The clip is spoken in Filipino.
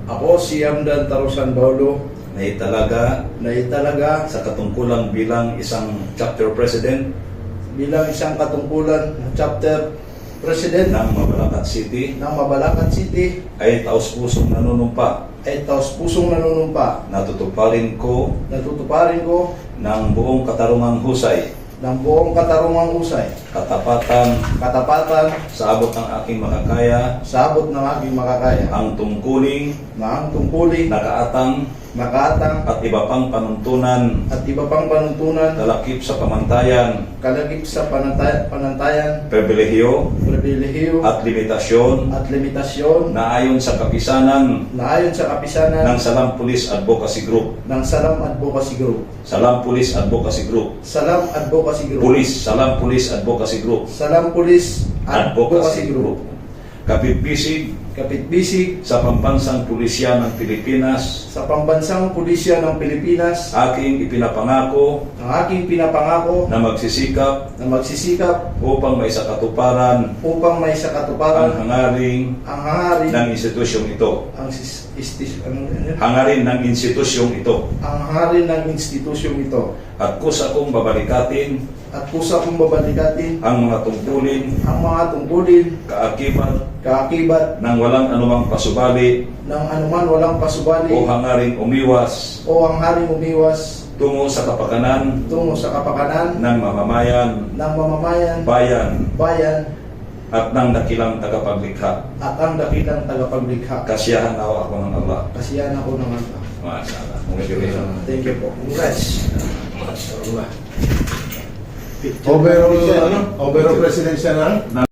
Ako si Amdan Tarusan Baulo Naitalaga sa katungkulan bilang isang chapter president bilang isang katungkulan ng chapter president ng Mabalacat City ng Mabalacat City ay taos-pusong nanunumpa ay taos-pusong nanunumpa na tutuparin ko ng buong katarungang husay, ng buong katarungang husay, katapatan sa abot ng aking makakaya, sa abot ng aking makakaya, ang tungkuling, na ang tungkulin, nakaatang nakaatang at iba pang panuntunan at iba pang panuntunan, kalakip sa pamantayan, kalagip sa panantayan, pribilehiyo pribilehiyo at limitasyon at limitasyon na ayon sa kapisanan na ayon sa kapisanan ng Salam Police Advocacy Group. ng Salam Advocacy Group. Salam Police Advocacy Group. Salam Advocacy Group. Salam Police Advocacy Group. Salam Police Advocacy Group. Kapitbisig Kapitbisig sa Pambansang Pulisya ng Pilipinas, sa Pambansang Pulisya ng Pilipinas, aking ipinapangako ang aking pinapangako na magsisikap na magsisikap upang maisakatuparan upang may ang sakatuparan hangaring ang hangarin ng institusyong ito. Hangarin ng institusyong ito. Ang hangarin ng institusyong ito. At kusa kong babalikatin At kusa kong babalikatin ang mga tungkulin, ang mga tungkulin, kaakibat ng walang anumang pasubali ng anuman walang pasubali o hangaring umiwas o hangharing umiwas tungo sa kapakanan tungo sa kapakanan ng mamamayan, ng mamamayan, bayan, at ng dakilang tagapaglikha. at ang dakilang tagapaglikha. Kasiyahan nawa ako ng Allah. Kasiyahan ako ng Allah. Masyaallah. Congratulations. Thank you po. Congrats. Overall presidential